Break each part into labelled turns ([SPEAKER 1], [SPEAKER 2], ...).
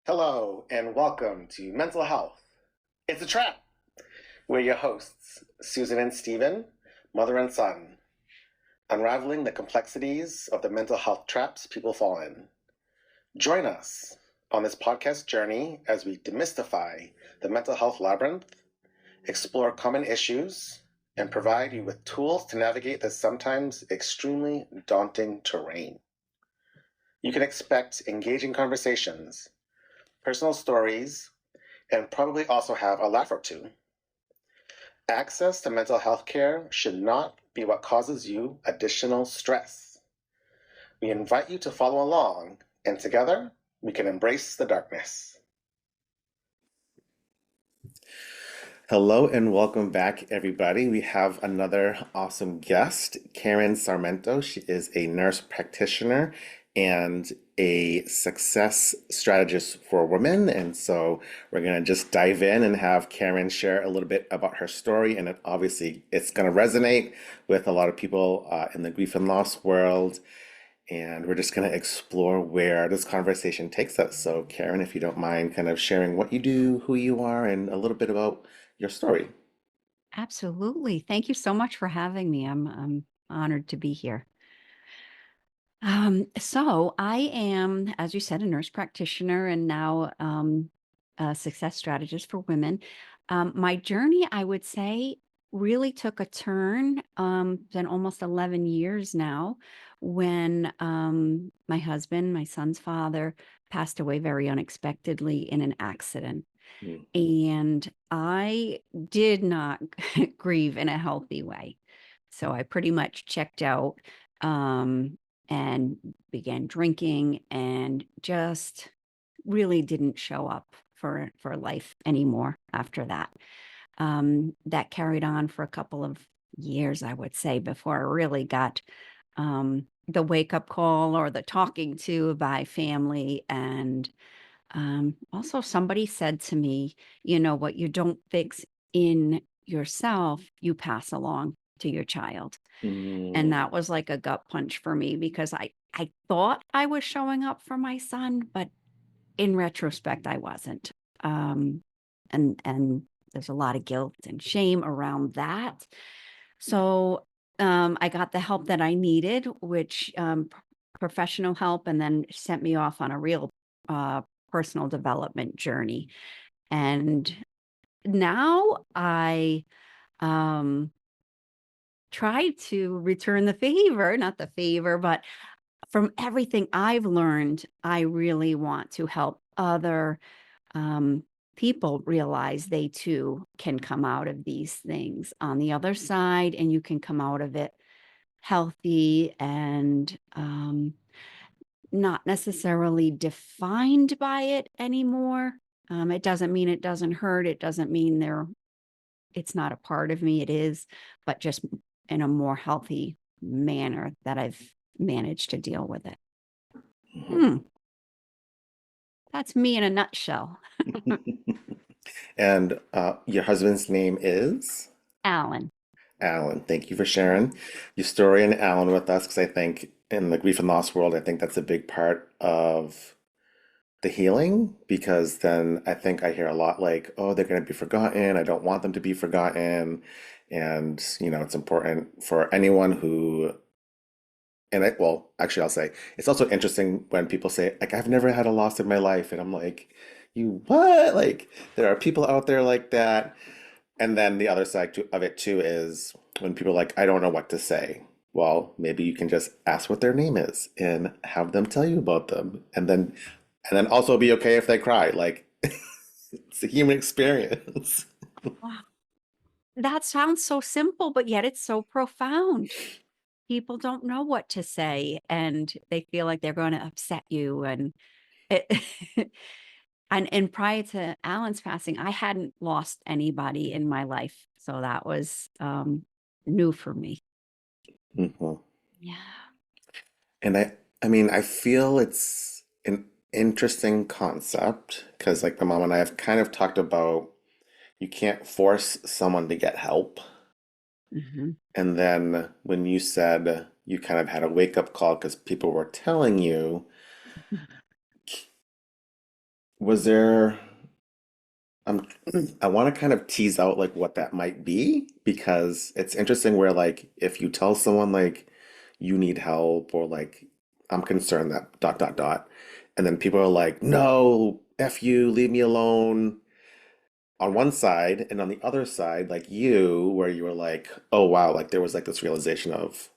[SPEAKER 1] Hello, and welcome to Mental Health. It's a Trap. We're your hosts, Susan and Stephen, mother and son, unraveling the complexities of the mental health traps people fall in. Join us on this podcast journey as we demystify the mental health labyrinth, explore common issues, and provide you with tools to navigate this sometimes extremely daunting terrain. You can expect engaging conversations, personal stories, and probably also have a laugh or two. Access to mental health care should not be what causes you additional stress. We invite you to follow along, and together we can embrace the darkness. Hello and welcome back, everybody. We have another awesome guest, Karen Sarmento. She is a nurse practitioner and a success strategist for women. And so we're going to just dive in and have Karen share a little bit about her story. And obviously, it's going to resonate with a lot of people in the grief and loss world. And we're just going to explore where this conversation takes us. So, Karen, if you don't mind kind of sharing what you do, who you are, and a little bit about your story.
[SPEAKER 2] Absolutely. Thank you so much for having me. I'm honored to be here. So I am, as you said, a nurse practitioner and now a success strategist for women. My journey, I would say, really took a turn, been almost 11 years now, when my husband, my son's father, passed away very unexpectedly in an accident.
[SPEAKER 1] Mm.
[SPEAKER 2] And I did not grieve in a healthy way. So I pretty much checked out and began drinking and just really didn't show up for life anymore after that. That carried on for a couple of years, I would say, before I really got the wake-up call or the talking to by family. And also somebody said to me, what you don't fix in yourself, you pass along to your child. And
[SPEAKER 1] Mm.
[SPEAKER 2] that was like a gut punch for me because I thought I was showing up for my son, but in retrospect, I wasn't. And there's a lot of guilt and shame around that. So I got the help that I needed, which professional help, and then sent me off on a real personal development journey. And now I um, try to return the favor, not the favor, but from everything I've learned, I really want to help other people realize they too can come out of these things on the other side, and you can come out of it healthy and not necessarily defined by it anymore. It doesn't mean it doesn't hurt. It doesn't mean it's not a part of me. It is, but just in a more healthy manner that I've managed to deal with it.
[SPEAKER 1] Mhm.
[SPEAKER 2] That's me in a nutshell.
[SPEAKER 1] And your husband's name is?
[SPEAKER 2] Alan.
[SPEAKER 1] Alan. Thank you for sharing your story and Alan with us, because I think in the grief and loss world, I think that's a big part of the healing, because then I think I hear a lot like, oh, they're going to be forgotten. I don't want them to be forgotten. And, it's important for anyone who, well, actually, I'll say it's also interesting when people say, like, I've never had a loss in my life. And I'm like, you what? Like, there are people out there like that. And then the other side of it too is when people are like, I don't know what to say. Well, maybe you can just ask what their name is and have them tell you about them. And then also be okay if they cry. Like it's a human experience.
[SPEAKER 2] Wow. That sounds so simple, but yet it's so profound. People don't know what to say and they feel like they're going to upset you. And it, and prior to Alan's passing, I hadn't lost anybody in my life. So that was new for me.
[SPEAKER 1] Mhm.
[SPEAKER 2] Yeah.
[SPEAKER 1] And I mean, I feel it's an interesting concept because like my mom and I have kind of talked about you can't force someone to get help.
[SPEAKER 2] Mhm.
[SPEAKER 1] And then when you said you kind of had a wake-up call because people were telling you, was there, um, I want to kind of tease out like what that might be because it's interesting where like if you tell someone like you need help or like I'm concerned that dot dot dot, and then people are like, no, F you, leave me alone on one side, and on the other side, like you, where you were like, oh wow, like there was like this realization of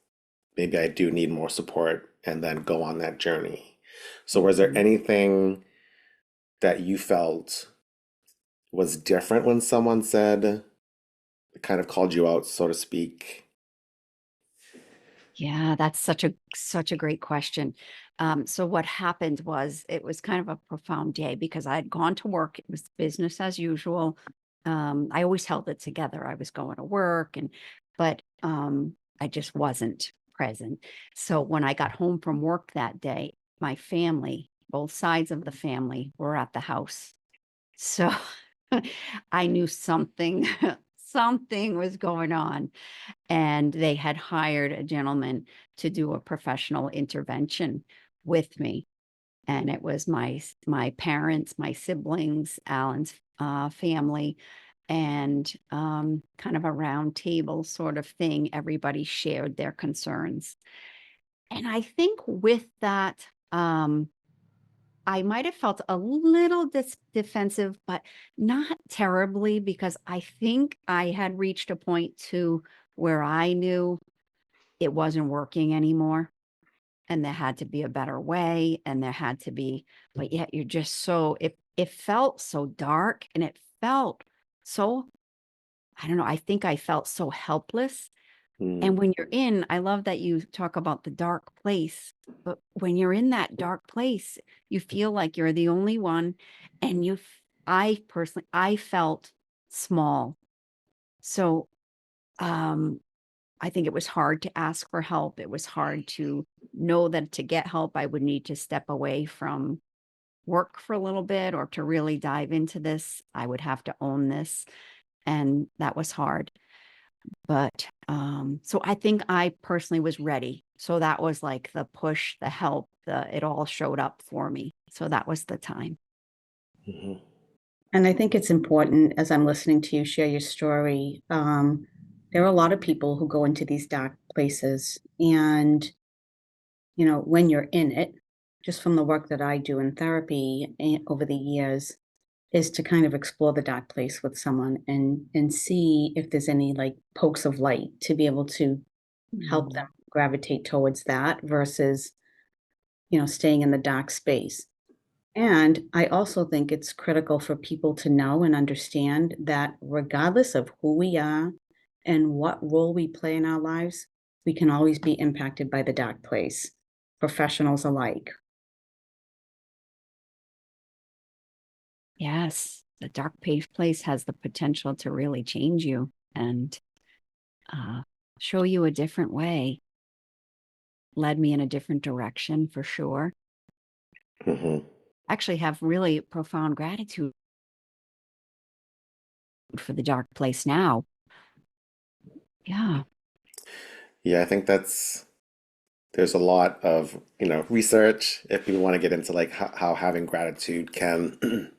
[SPEAKER 1] maybe I do need more support and then go on that journey. So was there
[SPEAKER 2] Mhm.
[SPEAKER 1] anything that you felt was different when someone said, kind of called you out, so to speak?
[SPEAKER 2] Yeah, that's such a great question. So what happened was it was kind of a profound day because I had gone to work. It was business as usual. I always held it together. I was going to work but I just wasn't present. So when I got home from work that day, my family, both sides of the family, were at the house. So I knew something something was going on, and they had hired a gentleman to do a professional intervention with me. And it was my parents, my siblings, Alan's family, and kind of a round table sort of thing. Everybody shared their concerns. And I think with that, I might have felt a little defensive, but not terribly, because I think I had reached a point too where I knew it wasn't working anymore, and there had to be a better way, and there had to be, but yet you're just so, it felt so dark, and it felt so, I don't know, I think I felt so helpless.
[SPEAKER 1] Hmm.
[SPEAKER 2] And when you're in, I love that you talk about the dark place, but when you're in that dark place, you feel like you're the only one, and I personally, I felt small. So, um, I think it was hard to ask for help. It was hard to know that to get help, I would need to step away from work for a little bit, or to really dive into this, I would have to own this. And that was hard. But so I think I personally was ready. So that was like the push, the help, it all showed up for me. So that was the time.
[SPEAKER 1] Hmm.
[SPEAKER 3] And I think it's important as I'm listening to you share your story. There are a lot of people who go into these dark places. And, when you're in it, just from the work that I do in therapy over the years, is to kind of explore the dark place with someone and see if there's any like pokes of light to be able to help them
[SPEAKER 2] Mm.
[SPEAKER 3] gravitate towards that versus, staying in the dark space. And I also think it's critical for people to know and understand that regardless of who we are and what role we play in our lives, we can always be impacted by the dark place, professionals alike.
[SPEAKER 2] Yes, the place has the potential to really change you and uh, show you a different way. Led me in a different direction for sure.
[SPEAKER 1] Hmm.
[SPEAKER 2] Actually, have really profound gratitude for the dark place now. Yeah.
[SPEAKER 1] Yeah, I think there's a lot of, research if people want to get into like how having gratitude can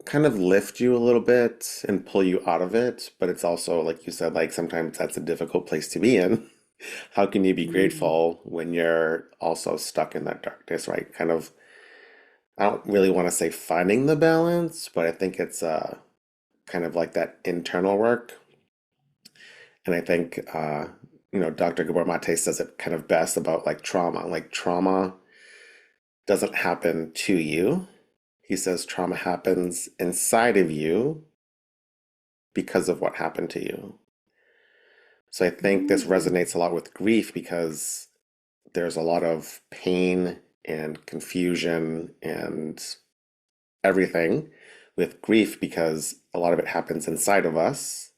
[SPEAKER 1] kind of lift you a little bit and pull you out of it, but it's also, like you said, like sometimes that's a difficult place to be in. How can you be
[SPEAKER 2] Mm.
[SPEAKER 1] grateful when you're also stuck in that darkness, right? Kind of, I don't really want to say finding the balance, but I think it's kind of like that internal work. And I think, Dr. Gabor Mate says it kind of best about like trauma. Like trauma doesn't happen to you. He says trauma happens inside of you because of what happened to you. So I think this
[SPEAKER 2] Mm.
[SPEAKER 1] resonates a lot with grief because there's a lot of pain and confusion and everything with grief because a lot of it happens inside of us.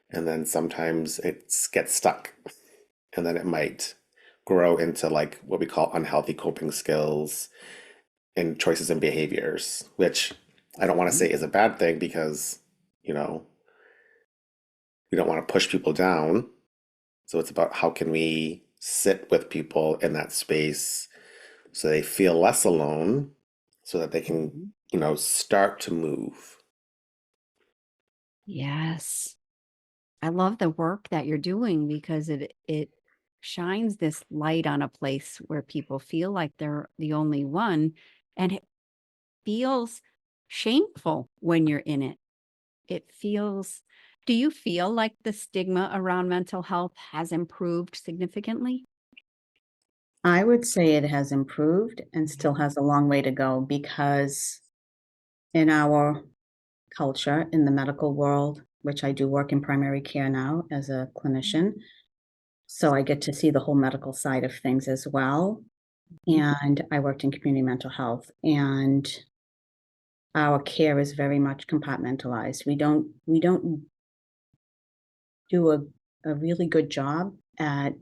[SPEAKER 1] And then sometimes it gets stuck. And then it might grow into like what we call unhealthy coping skills and choices and behaviors, which I don't want to say is a bad thing because, you know, we don't want to push people down. So it's about how can we sit with people in that space so they feel less alone, so that they can, start to move.
[SPEAKER 2] Yes. I love the work that you're doing because it shines this light on a place where people feel like they're the only one, and it feels shameful when you're in it. It feels Do you feel like the stigma around mental health has improved significantly?
[SPEAKER 3] I would say it has improved and still has a long way to go because in our culture, in the medical world, which I do work in primary care now as a clinician, so I get to see the whole medical side of things as well. And I worked in community mental health, and our care is very much compartmentalized. We don't do a really good job at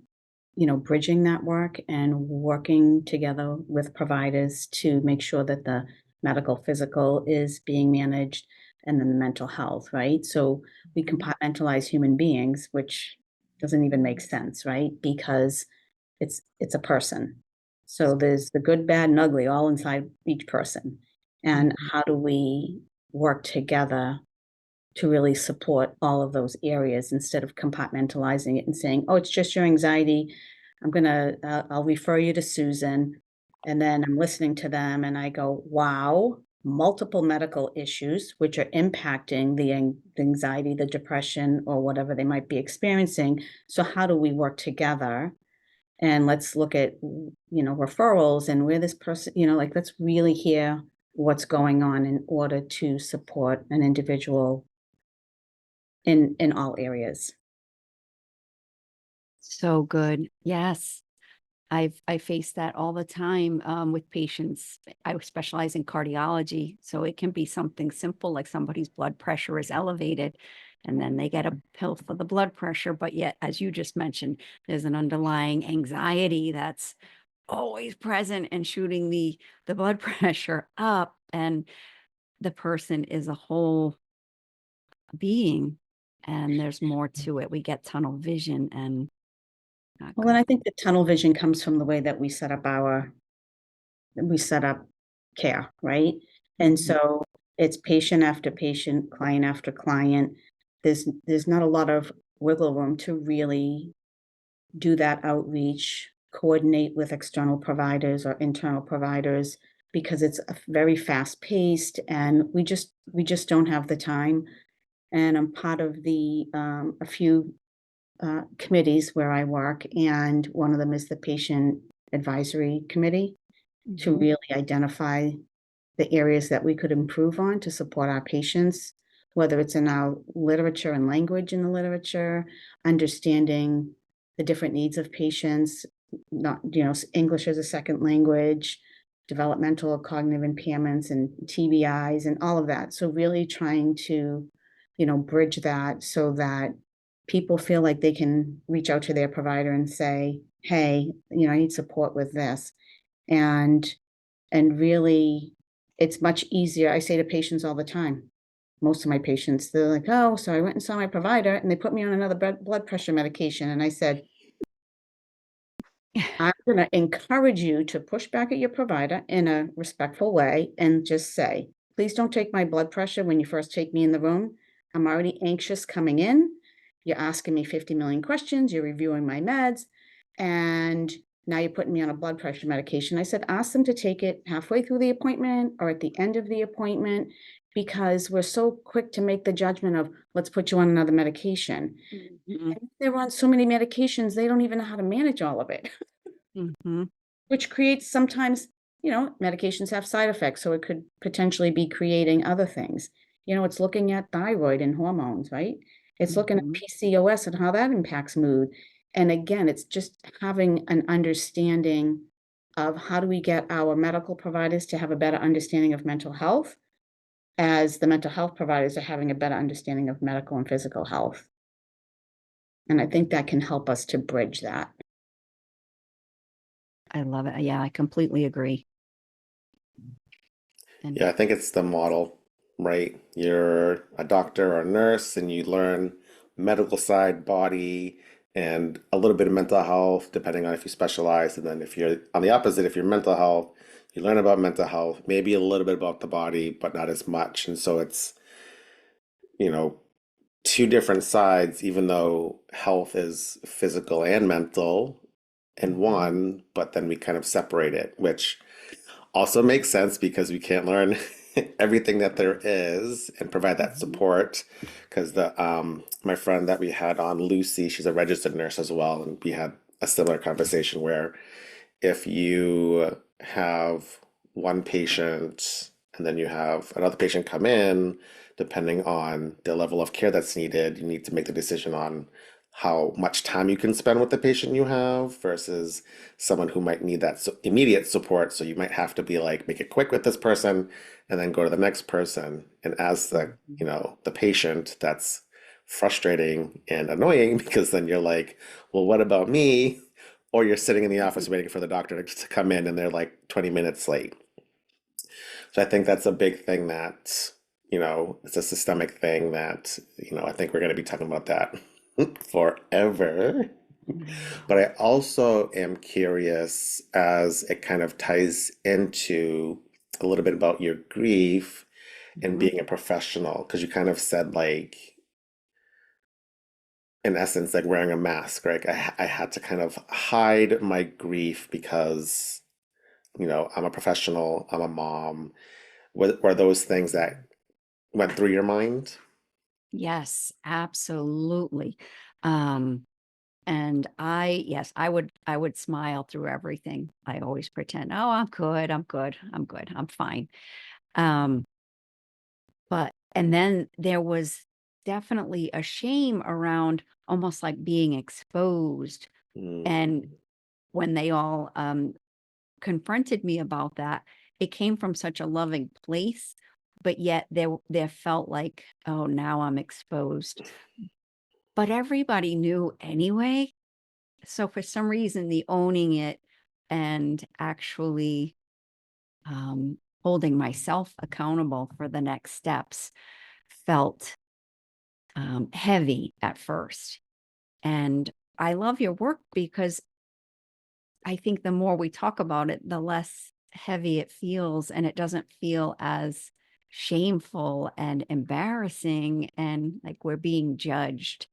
[SPEAKER 3] bridging that work and working together with providers to make sure that the medical physical is being managed and then the mental health, right? So we compartmentalize human beings, which doesn't even make sense, right? Because it's a person. So there's the good, bad, and ugly all inside each person. And how do we work together to really support all of those areas instead of compartmentalizing it and saying, oh, it's just your anxiety. I'll refer you to Susan. And then I'm listening to them and I go, wow, multiple medical issues, which are impacting the anxiety, the depression, or whatever they might be experiencing. So how do we work together? And let's look at, referrals and where this person, let's really hear what's going on in order to support an individual in all areas.
[SPEAKER 2] So good. Yes. I face that all the time with patients. I specialize in cardiology, so it can be something simple like somebody's blood pressure is elevated, and then they get a pill for the blood pressure. But yet, as you just mentioned, there's an underlying anxiety that's always present and shooting the blood pressure up, and the person is a whole being, and there's more to it. We get tunnel vision and not
[SPEAKER 3] Well, and
[SPEAKER 2] good.
[SPEAKER 3] I think the tunnel vision comes from the way that we set up care, right? And so it's patient after patient, client after client. There's not a lot of wiggle room to really do that outreach, coordinate with external providers or internal providers because it's a very fast paced and we just don't have the time. And I'm part of the a few committees where I work, and one of them is the patient advisory committee to really identify the areas that we could improve on to support our patients, whether it's in our literature and language in the literature, understanding the different needs of patients, not, English as a second language, developmental or cognitive impairments and TBIs and all of that. So really trying to, bridge that so that people feel like they can reach out to their provider and say, hey, I need support with this. And really, it's much easier. I say to patients all the time, most of my patients, they're like, oh, so I went and saw my provider and they put me on another blood pressure medication. And I said, I'm going to encourage you to push back at your provider in a respectful way and just say, please don't take my blood pressure when you first take me in the room. I'm already anxious coming in. You're asking me 50 million questions. You're reviewing my meds. And now you're putting me on a blood pressure medication. I said, ask them to take it halfway through the appointment or at the end of the appointment, because we're so quick to make the judgment of, let's put you on another medication. And they're on so many medications, they don't even know how to manage all of it. Which creates sometimes, medications have side effects, so it could potentially be creating other things. It's looking at thyroid and hormones, right? It's looking at PCOS and how that impacts mood. And again, it's just having an understanding of how do we get our medical providers to have a better understanding of mental health as the mental health providers are having a better understanding of medical and physical health. And I think that can help us to bridge that.
[SPEAKER 2] I love it. Yeah, I completely agree. And
[SPEAKER 1] Yeah, I think it's the model, right? You're a doctor or a nurse and you learn medical side, body, and a little bit of mental health, depending on if you specialize. And then if you're on the opposite, if you're mental health, you learn about mental health, maybe a little bit about the body, but not as much. And so it's, you know, two different sides, even though health is physical and mental in one, but then we kind of separate it, which also makes sense because we can't learn everything that there is and provide that support. Because the my friend that we had on, Lucy, she's a registered nurse as well, and we had a similar conversation where if you have one patient and then you have another patient come in, depending on the level of care that's needed, you need to make the decision on how much time you can spend with the patient you have versus someone who might need that immediate support. So you might have to be like, make it quick with this person and then go to the next person. And as the, the patient, that's frustrating and annoying because then you're like, well, what about me? Or you're sitting in the office waiting for the doctor to come in and they're like 20 minutes late. So I think that's a big thing that, it's a systemic thing that, I think we're going to be talking about that forever. But I also am curious as it kind of ties into a little bit about your grief and being a professional, because you kind of said like, in essence, like wearing a mask, right? I had to kind of hide my grief because, I'm a professional, I'm a mom. Were those things that went through your mind?
[SPEAKER 2] Yes, absolutely. And yes, I would smile through everything. I always pretend, oh, I'm good, I'm good, I'm good, I'm fine. Um, and then there was definitely a shame around almost like being exposed.
[SPEAKER 1] Mm,
[SPEAKER 2] And when they all confronted me about that, it came from such a loving place, but yet there felt like, oh, now I'm exposed. But everybody knew anyway. So for some reason, the owning it and actually holding myself accountable for the next steps felt heavy at first. And I love your work because I think the more we talk about it, the less heavy it feels, and it doesn't feel as shameful and embarrassing and like we're being judged.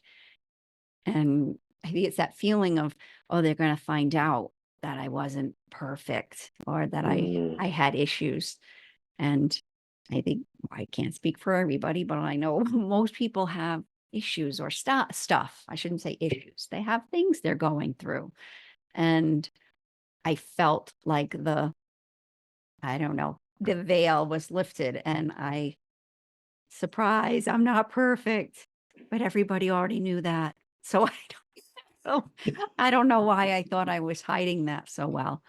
[SPEAKER 2] And I think it's that feeling of, oh, they're going to find out that I wasn't perfect or that
[SPEAKER 1] mm,
[SPEAKER 2] I had issues. And I think I can't speak for everybody, but I know most people have issues or stuff. I shouldn't say issues. They have things they're going through. And I felt like I don't know, the veil was lifted and surprise, I'm not perfect, but everybody already knew that. So so I don't know why I thought I was hiding that so well,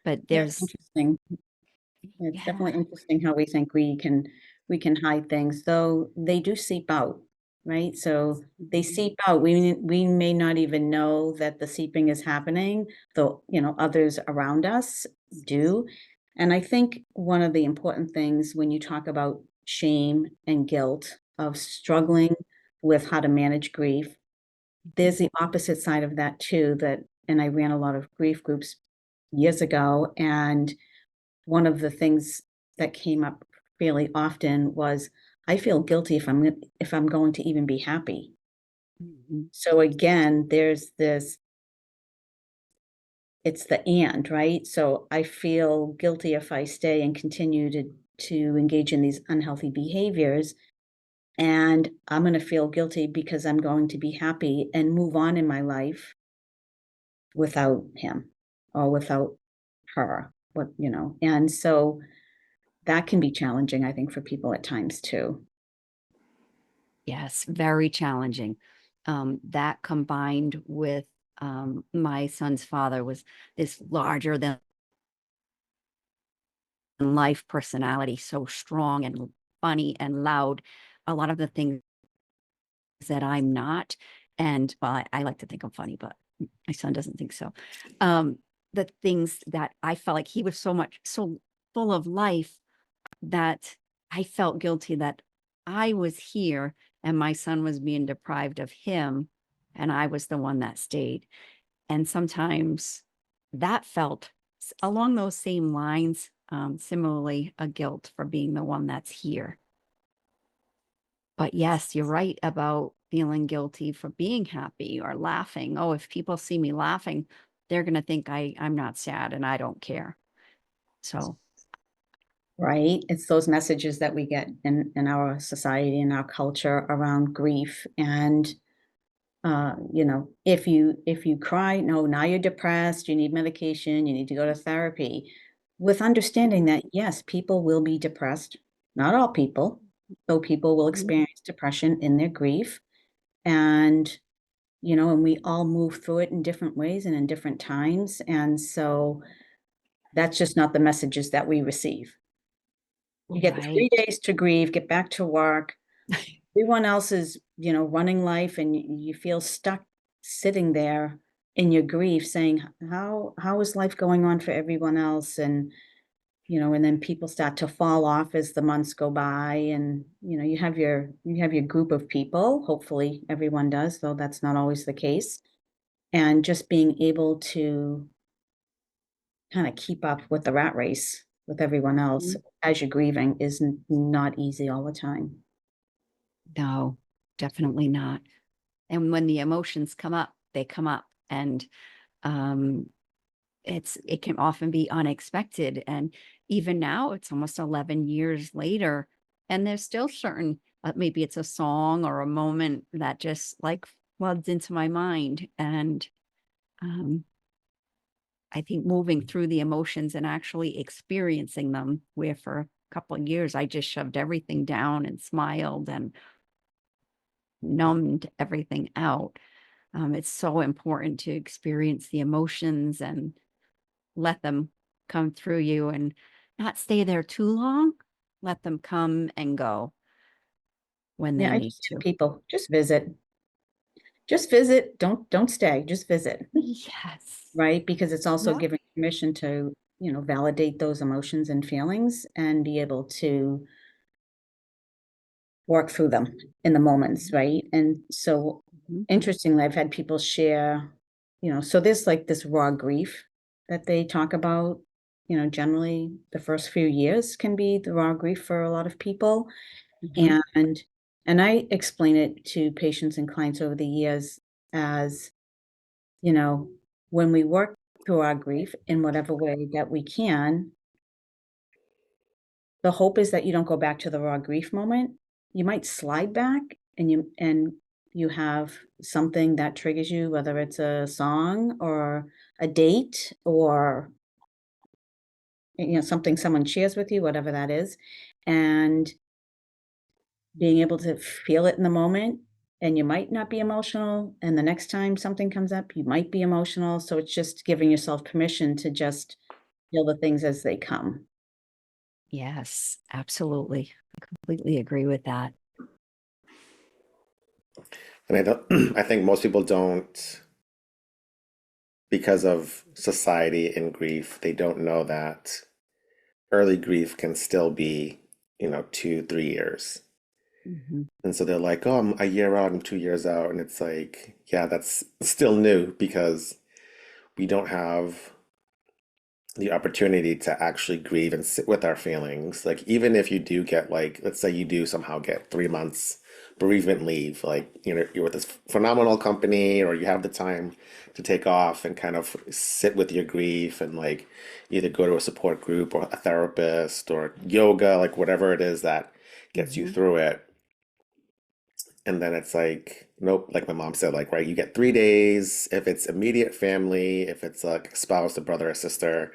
[SPEAKER 2] but
[SPEAKER 3] Yeah, it's
[SPEAKER 2] there's,
[SPEAKER 3] interesting. It's
[SPEAKER 2] yeah.
[SPEAKER 3] definitely interesting how we think we can hide things, though they do seep out, right? So they seep out. We may not even know that the seeping is happening, though, others around us do. And I think one of the important things when you talk about shame and guilt of struggling with how to manage grief, there's the opposite side of that too, and I ran a lot of grief groups years ago, and one of the things that came up fairly often was, I feel guilty if I'm going to even be happy.
[SPEAKER 2] Mhm.
[SPEAKER 3] So again, there's this, it's the and, right? So I feel guilty if I stay and continue to engage in these unhealthy behaviors, and I'm going to feel guilty because I'm going to be happy and move on in my life without him or without her. And so that can be challenging, I think, for people at times too.
[SPEAKER 2] Yes, very challenging. That combined with my son's father was this larger than life personality, so strong and funny and loud. A lot of the things that I'm not, and well, I like to think I'm funny, but my son doesn't think so. The things that I felt like he was so full of life that I felt guilty that I was here and my son was being deprived of him, and I was the one that stayed. And sometimes that felt along those same lines, similarly, a guilt for being the one that's here. But yes, you're right about feeling guilty for being happy or laughing. Oh, if people see me laughing, they're going to think I'm not sad and I don't care. So,
[SPEAKER 3] Right. It's those messages that we get in our society and our culture around grief. And if you cry, no, now you're depressed, you need medication, you need to go to therapy, with understanding that yes, people will be depressed. Not all people, though people will experience depression in their grief. And and we all move through it in different ways and in different times. And so that's just not the messages that we receive. You get 3
[SPEAKER 2] right.
[SPEAKER 3] days to grieve, get back to work. Everyone else is, running life, and you feel stuck sitting there in your grief saying, how is life going on for everyone else? And then people start to fall off as the months go by, and you have your group of people. Hopefully everyone does, though that's not always the case. And just being able to kind of keep up with the rat race with everyone else as you're grieving is not easy all the time.
[SPEAKER 2] No, definitely not. And when the emotions come up, they come up, and um, it can often be unexpected. And even now, it's almost 11 years later, and there's still certain, maybe it's a song or a moment that just like floods into my mind. And um, I think moving through the emotions and actually experiencing them, where for a couple of years I just shoved everything down and smiled and numbed everything out. It's so important to experience the emotions and let them come through you and not stay there too long. Let them come and go when
[SPEAKER 3] Yeah,
[SPEAKER 2] they
[SPEAKER 3] I
[SPEAKER 2] need
[SPEAKER 3] just tell
[SPEAKER 2] to.
[SPEAKER 3] people, just visit. Just visit. Don't stay. Just visit.
[SPEAKER 2] Yes.
[SPEAKER 3] Right? Because it's also
[SPEAKER 2] Yeah.
[SPEAKER 3] giving permission to, validate those emotions and feelings and be able to work through them in the moments, right? And so
[SPEAKER 2] Mhm.
[SPEAKER 3] interestingly, I've had people share, so there's like this raw grief that they talk about. Generally the first few years can be the raw grief for a lot of people.
[SPEAKER 2] Mhm.
[SPEAKER 3] And I explain it to patients and clients over the years as, you know, when we work through our grief in whatever way that we can, the hope is that you don't go back to the raw grief moment. You might slide back, and you have something that triggers you, whether it's a song or a date or something someone shares with you, whatever that is. And being able to feel it in the moment, and you might not be emotional, and the next time something comes up, you might be emotional, so it's just giving yourself permission to just feel the things as they come.
[SPEAKER 2] Yes, absolutely. I completely agree with that.
[SPEAKER 1] And I don't, I think most people don't, because of society and grief, they don't know that early grief can still be, 2, 3 years.
[SPEAKER 2] Mhm.
[SPEAKER 1] And so they're like, oh, I'm a year out, I'm 2 years out. And it's like, yeah, that's still new because we don't have the opportunity to actually grieve and sit with our feelings. Like, even if you do get, like, let's say you do somehow get 3 months bereavement leave, like, you're with this phenomenal company, or you have the time to take off and kind of sit with your grief and, like, either go to a support group or a therapist or yoga, like, whatever it is that gets you
[SPEAKER 2] Mhm.
[SPEAKER 1] through it. And then it's like, nope, like my mom said, like, right, you get 3 days if it's immediate family, if it's like a spouse, a brother, a sister,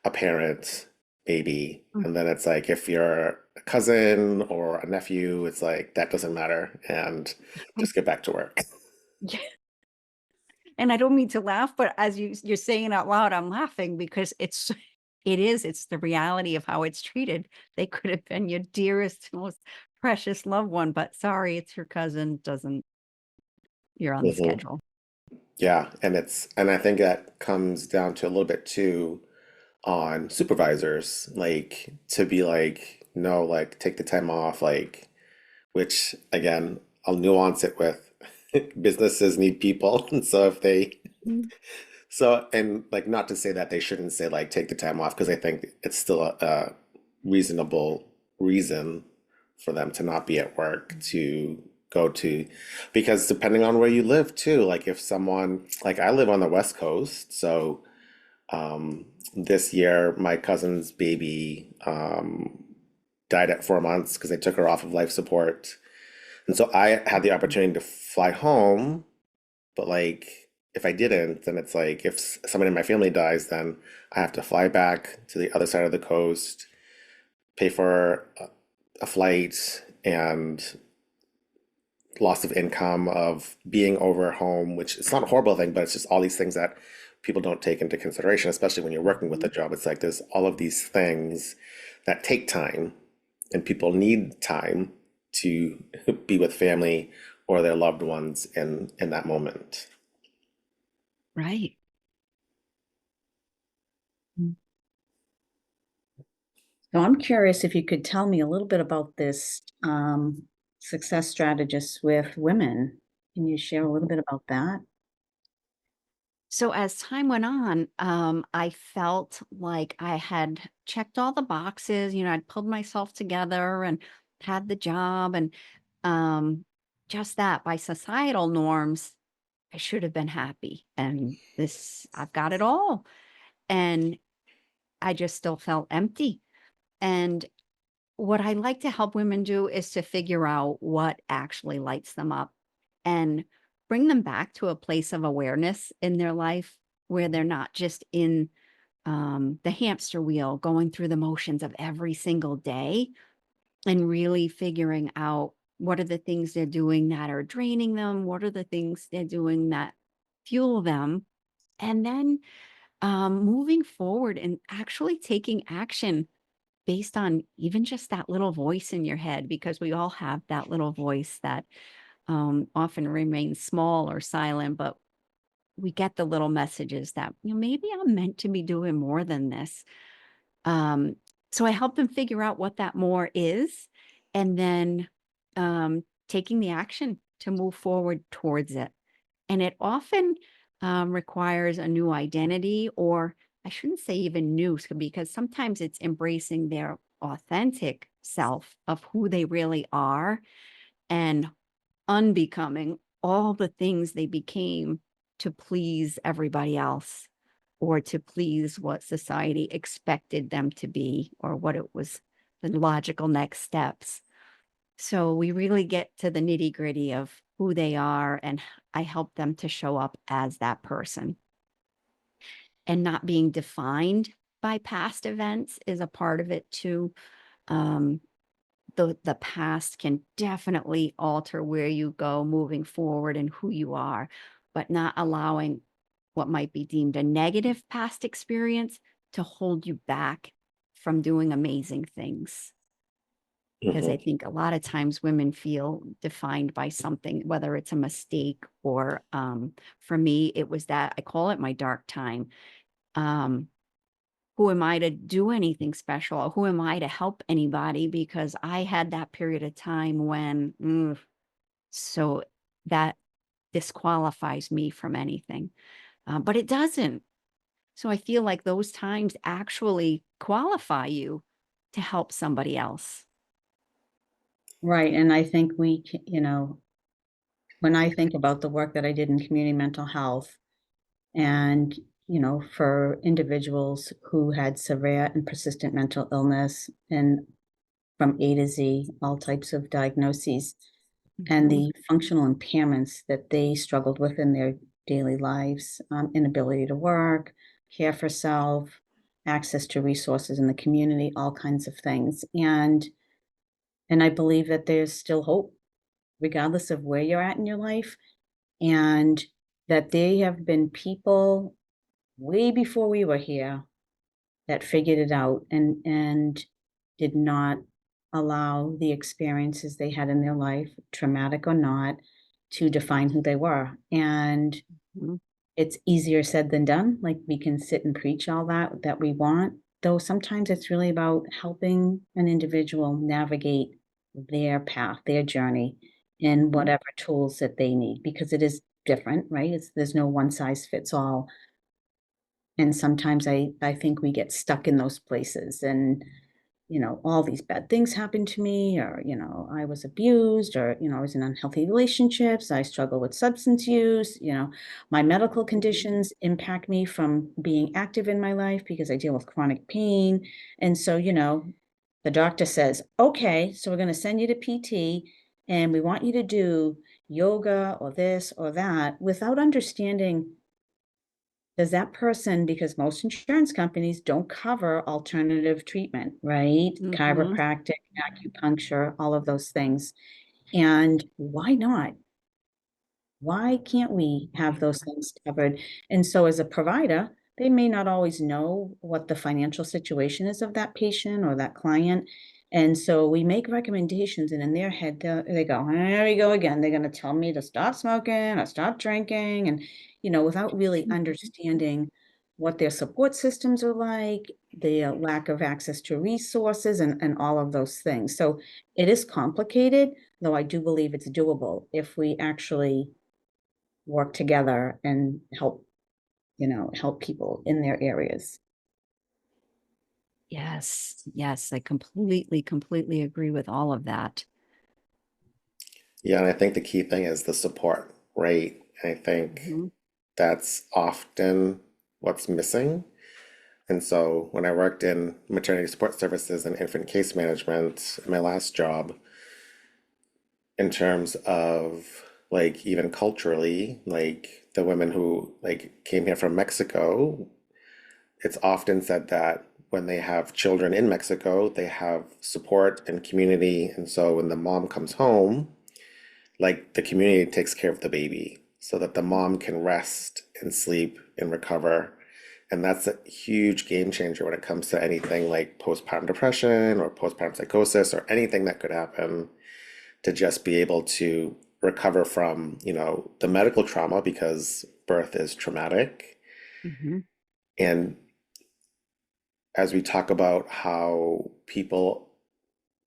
[SPEAKER 1] a parent, baby.
[SPEAKER 2] Mm.
[SPEAKER 1] And then it's like if you're a cousin or a nephew, it's like that doesn't matter and just get back to work.
[SPEAKER 2] Yeah. And I don't mean to laugh, but as you're saying it out loud, I'm laughing because it's the reality of how it's treated. They could have been your dearest, most precious loved one, but sorry, it's your cousin, doesn't you're on the
[SPEAKER 1] Hmm.
[SPEAKER 2] schedule.
[SPEAKER 1] Yeah, and I think that comes down to a little bit too on supervisors, like to be like, no, like take the time off, like which again, I'll nuance it with businesses need people. And so if they,
[SPEAKER 2] Mm.
[SPEAKER 1] so, and like, not to say that they shouldn't say like take the time off, because I think it's still a reasonable reason for them to not be at work to go to, because depending on where you live too, like if someone, like I live on the West Coast, so this year my cousin's baby died at 4 months because they took her off of life support. And so I had the opportunity to fly home, but like if I didn't, then it's like if somebody in my family dies, then I have to fly back to the other side of the coast, pay for a flight, and loss of income of being over home, which it's not a horrible thing, but it's just all these things that people don't take into consideration, especially when you're working with a job. It's like there's all of these things that take time, and people need time to be with family or their loved ones in that moment.
[SPEAKER 2] Right. Mm.
[SPEAKER 3] So I'm curious if you could tell me a little bit about this success strategist with women. Can you share a little bit about that?
[SPEAKER 2] So as time went on, I felt like I had checked all the boxes. I'd pulled myself together and had the job, and um, just that by societal norms, I should have been happy. And I've got it all. And I just still felt empty. And what I like to help women do is to figure out what actually lights them up and bring them back to a place of awareness in their life where they're not just in the hamster wheel going through the motions of every single day, and really figuring out what are the things they're doing that are draining them, what are the things they're doing that fuel them, and then moving forward and actually taking action based on even just that little voice in your head, because we all have that little voice that often remains small or silent, but we get the little messages that, maybe I'm meant to be doing more than this. Um, so I help them figure out what that more is, and then taking the action to move forward towards it. And it often requires a new identity, or I shouldn't say even new, because sometimes it's embracing their authentic self of who they really are and unbecoming all the things they became to please everybody else, or to please what society expected them to be, or what it was the logical next steps. So we really get to the nitty gritty of who they are, and I help them to show up as that person. And not being defined by past events is a part of it too. Um, the past can definitely alter where you go moving forward and who you are, but not allowing what might be deemed a negative past experience to hold you back from doing amazing things. Because I
[SPEAKER 1] Hmm.
[SPEAKER 2] think a lot of times women feel defined by something, whether it's a mistake or for me, it was that I call it my dark time. Um, who am I to do anything special? Or who am I to help anybody? Because I had that period of time when, so that disqualifies me from anything. But it doesn't. So I feel like those times actually qualify you to help somebody else.
[SPEAKER 3] Right. And I think when I think about the work that I did in community mental health and, for individuals who had severe and persistent mental illness and from A to Z, all types of diagnoses, and
[SPEAKER 2] Mhm.
[SPEAKER 3] the functional impairments that they struggled with in their daily lives, inability to work, care for self, access to resources in the community, all kinds of things. And I believe that there's still hope, regardless of where you're at in your life, and that they have been people way before we were here that figured it out and did not allow the experiences they had in their life, traumatic or not, to define who they were. And
[SPEAKER 2] Mhm.
[SPEAKER 3] it's easier said than done. Like we can sit and preach all that we want, though sometimes it's really about helping an individual navigate their path, their journey, in whatever tools that they need, because it is different, right? There's no one size fits all. And sometimes I think we get stuck in those places, and all these bad things happened to me, or, I was abused, or, I was in unhealthy relationships. I struggle with substance use, my medical conditions impact me from being active in my life because I deal with chronic pain. And so, the doctor says, okay, so we're going to send you to PT and we want you to do yoga or this or that, without understanding, does that person, because most insurance companies don't cover alternative treatment, right?
[SPEAKER 2] Mm-hmm.
[SPEAKER 3] Chiropractic, acupuncture, all of those things. And why not? Why can't we have those things covered? And so as a provider, they may not always know what the financial situation is of that patient or that client. And so we make recommendations, and in their head, they go, there we go again. They're going to tell me to stop smoking or stop drinking. And, without really understanding what their support systems are like, the lack of access to resources, and all of those things. So it is complicated, though I do believe it's doable if we actually work together and help people in their areas.
[SPEAKER 2] Yes, yes, I completely agree with all of that.
[SPEAKER 1] Yeah, and I think the key thing is the support, right? And I think
[SPEAKER 2] Mhm.
[SPEAKER 1] that's often what's missing. And so when I worked in maternity support services and infant case management, in my last job, in terms of like even culturally, like the women who like came here from Mexico, it's often said that when they have children in Mexico, they have support and community. And so when the mom comes home, like the community takes care of the baby so that the mom can rest and sleep and recover. And that's a huge game changer when it comes to anything like postpartum depression or postpartum psychosis or anything that could happen, to just be able to recover from, the medical trauma because birth is traumatic.
[SPEAKER 2] Mhm.
[SPEAKER 1] And as we talk about how people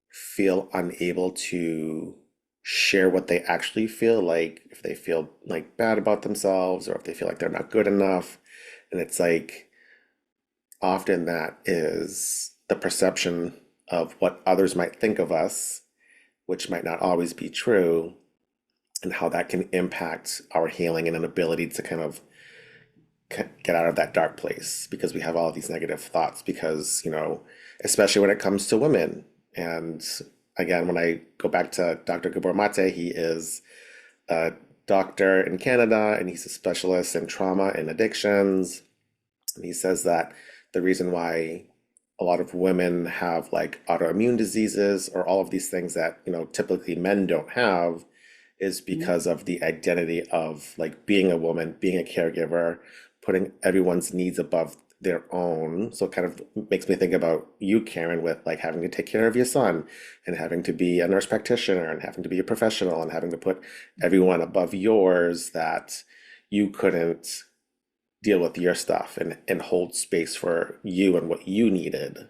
[SPEAKER 1] feel unable to share what they actually feel, like if they feel like bad about themselves or if they feel like they're not good enough, and it's like often that is the perception of what others might think of us, which might not always be true, and how that can impact our healing and an ability to kind of get out of that dark place because we have all of these negative thoughts because, especially when it comes to women. And again, when I go back to Dr. Gabor Mate, he is a doctor in Canada and he's a specialist in trauma and addictions. And he says that the reason why a lot of women have like autoimmune diseases or all of these things that, typically men don't have is
[SPEAKER 2] Mhm.
[SPEAKER 1] because of the identity of like being a woman, being a caregiver, putting everyone's needs above their own. So it kind of makes me think about you, Karen, with like having to take care of your son and having to be a nurse practitioner and having to be a professional and having to put everyone above yours, that you couldn't deal with your stuff and hold space for you and what you needed.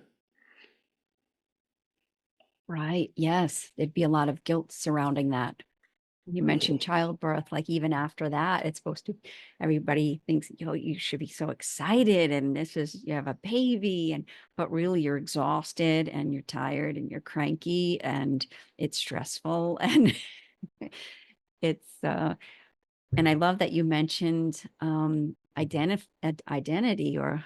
[SPEAKER 2] Right. Yes. There'd be a lot of guilt surrounding that. You mentioned childbirth, like even after that, it's supposed to, everybody thinks, you should be so excited and you have a baby, but really you're exhausted and you're tired and you're cranky and it's stressful and it's, and I love that you mentioned, identity, or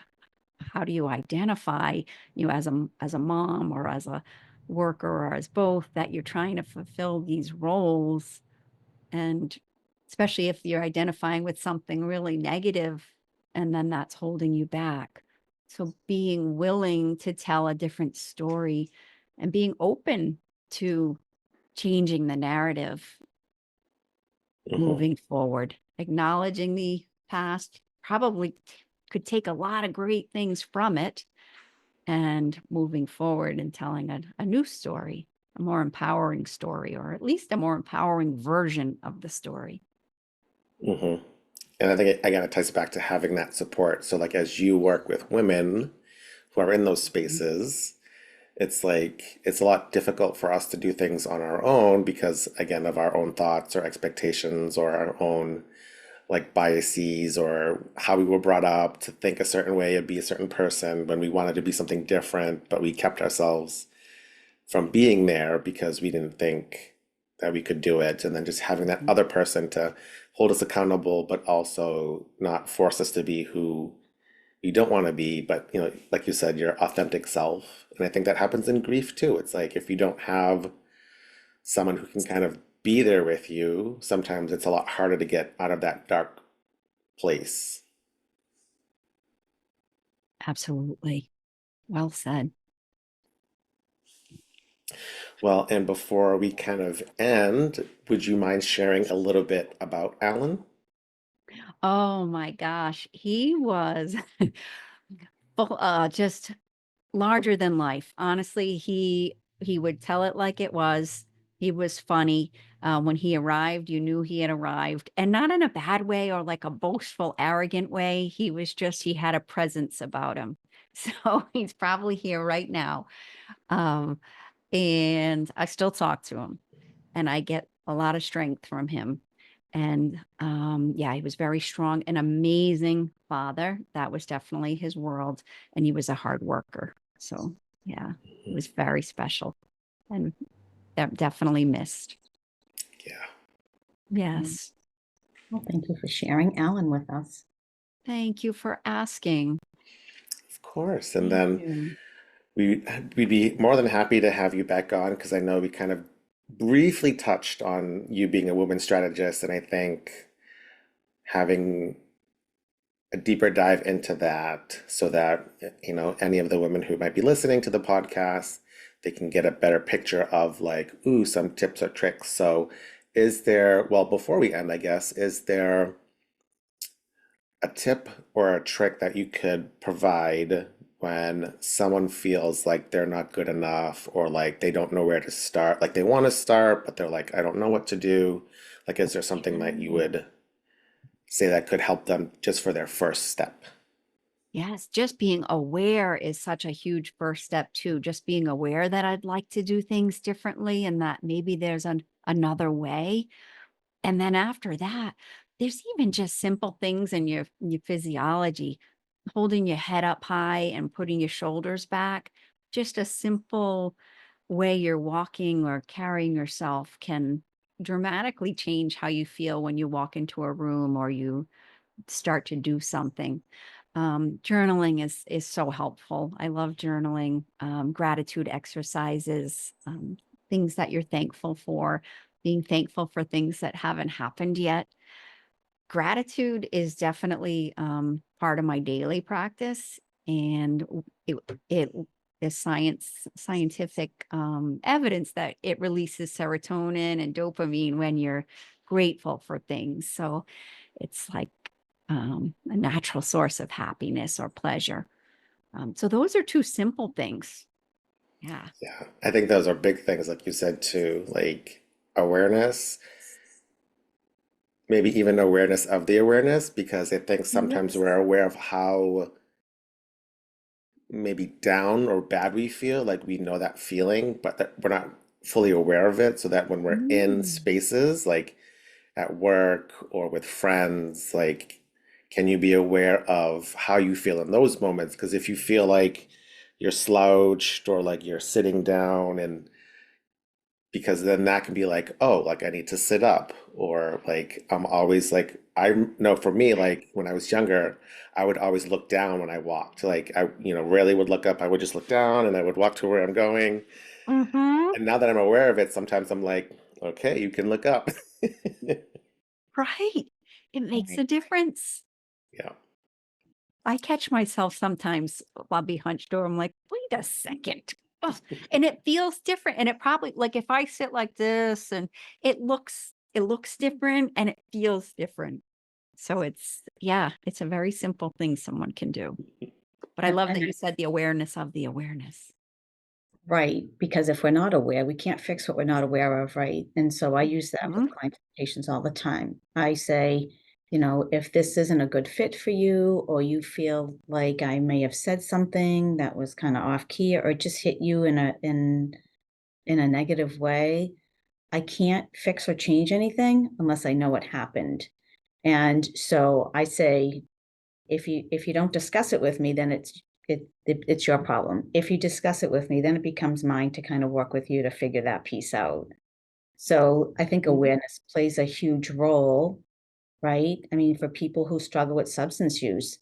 [SPEAKER 2] how do you identify, as a mom or as a worker or as both, that you're trying to fulfill these roles, and especially if you're identifying with something really negative and then that's holding you back. So being willing to tell a different story and being open to changing the narrative,
[SPEAKER 1] Hmm.
[SPEAKER 2] moving forward, acknowledging the past probably could take a lot of great things from it, and moving forward and telling a new story, a more empowering story, or at least a more empowering version of the story.
[SPEAKER 1] Hmm. And I think again, it ties back to having that support. So like as you work with women who are in those
[SPEAKER 2] Mhm.
[SPEAKER 1] spaces, it's like it's a lot difficult for us to do things on our own because, again, of our own thoughts or expectations or our own like biases or how we were brought up to think a certain way and be a certain person when we wanted to be something different, but we kept ourselves from being there because we didn't think that we could do it. And then just having that other person to hold us accountable, but also not force us to be who you don't want to be, but like you said, your authentic self. And I think that happens in grief too. It's like if you don't have someone who can kind of be there with you, sometimes it's a lot harder to get out of that dark place.
[SPEAKER 2] Absolutely. Well said.
[SPEAKER 1] Well, and before we kind of end, would you mind sharing a little bit about Alan?
[SPEAKER 2] Oh my gosh. He was just larger than life. Honestly, he would tell it like it was. He was funny. When he arrived, you knew he had arrived, and not in a bad way or like a boastful, arrogant way. He had a presence about him. So he's probably here right now. Um, and I still talk to him, and I get a lot of strength from him. And yeah, he was very strong, an amazing father. That was definitely his world. And he was a hard worker. So yeah, it was very special and definitely missed.
[SPEAKER 1] Yeah,
[SPEAKER 2] Yes.
[SPEAKER 3] Well, thank you for sharing Alan with us.
[SPEAKER 2] Thank you for asking.
[SPEAKER 1] of course. And
[SPEAKER 2] Thank
[SPEAKER 1] then
[SPEAKER 2] you.
[SPEAKER 1] we'd be more than happy to have you back on because I know we kind of briefly touched on you being a woman strategist, and I think having a deeper dive into that so that any of the women who might be listening to the podcast, they can get a better picture of like, ooh, some tips or tricks. So well, before we end, I guess, is there a tip or a trick that you could provide when someone feels like they're not good enough or like they don't know where to start? Like they want to start, but they're like, I don't know what to do. Like, is there something that you would say that could help them just for their first step?
[SPEAKER 2] Yes, just being aware is such a huge first step too. Just being aware that I'd like to do things differently and that maybe there's another way. And then after that, there's even just simple things in your physiology, holding your head up high and putting your shoulders back. Just a simple way you're walking or carrying yourself can dramatically change how you feel when you walk into a room or you start to do something. Journaling is so helpful. I love journaling, gratitude exercises, things that you're thankful for, being thankful for things that haven't happened yet. Gratitude is definitely part of my daily practice, and it is scientific evidence that it releases serotonin and dopamine when you're grateful for things. So it's like a natural source of happiness or pleasure. So those are two simple things. Yeah.
[SPEAKER 1] Yeah, I think those are big things, like you said too, like awareness, maybe even awareness of the awareness, because I think sometimes
[SPEAKER 2] Yes.
[SPEAKER 1] we're aware of how maybe down or bad we feel, like we know that feeling, but that we're not fully aware of it, so that when we're in
[SPEAKER 2] Mm.
[SPEAKER 1] spaces like at work or with friends, like can you be aware of how you feel in those moments? Because if you feel like you're slouched or like you're sitting down, and because then that can be like, oh, like I need to sit up, or like I'm always like, I know for me, like when I was younger, I would always look down when I walked. Like I, rarely would look up. I would just look down and I would walk to where I'm going.
[SPEAKER 2] Hmm.
[SPEAKER 1] And now that I'm aware of it, sometimes I'm like, okay, you can look up.
[SPEAKER 2] Right. It makes
[SPEAKER 3] Right.
[SPEAKER 2] a difference.
[SPEAKER 1] Yeah.
[SPEAKER 2] I catch myself sometimes while I'll be hunched over. I'm like, wait a second. Ugh. And it feels different. And it probably like if I sit like this and it looks different and it feels different. So it's a very simple thing someone can do. But I love
[SPEAKER 3] And
[SPEAKER 2] that you said the awareness of the awareness.
[SPEAKER 3] right, because if we're not aware, we can't fix what we're not aware of, right? And so I use that with
[SPEAKER 2] Mhm.
[SPEAKER 3] clients and patients all the time. I say, if this isn't a good fit for you, or you feel like I may have said something that was kind of off key, or it just hit you in a negative way, I can't fix or change anything unless I know what happened. And so I say, if you don't discuss it with me, then it's your problem. If you discuss it with me, then it becomes mine to kind of work with you to figure that piece out. So I think awareness plays a huge role, right? I mean, for people who struggle with substance use,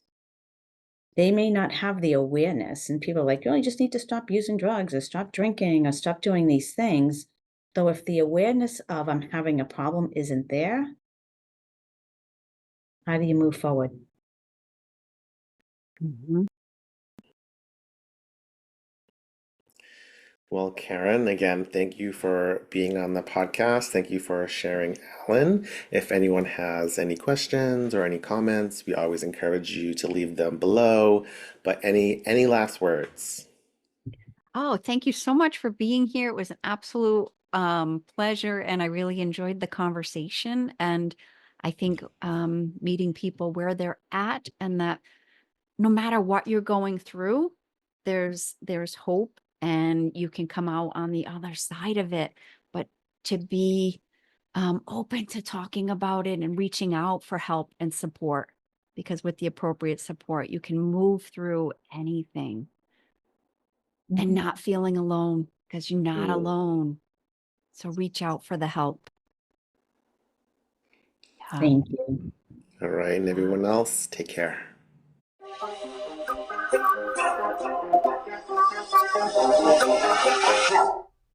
[SPEAKER 3] they may not have the awareness, and people are like, oh, you just need to stop using drugs or stop drinking or stop doing these things. Though if the awareness of I'm having a problem isn't there, how do you move forward?
[SPEAKER 2] Mhm.
[SPEAKER 1] Well, Karen, again, thank you for being on the podcast. Thank you for sharing Alan. If anyone has any questions or any comments, we always encourage you to leave them below. But any last words?
[SPEAKER 2] Oh, thank you so much for being here. It was an absolute pleasure, and I really enjoyed the conversation. And I think meeting people where they're at, and that no matter what you're going through, there's hope, and you can come out on the other side of it. But to be open to talking about it and reaching out for help and support, because with the appropriate support, you can move through anything. And not feeling alone, because you're not alone. So reach out for the help. Yeah.
[SPEAKER 3] Thank you.
[SPEAKER 1] All right, and everyone else, take care.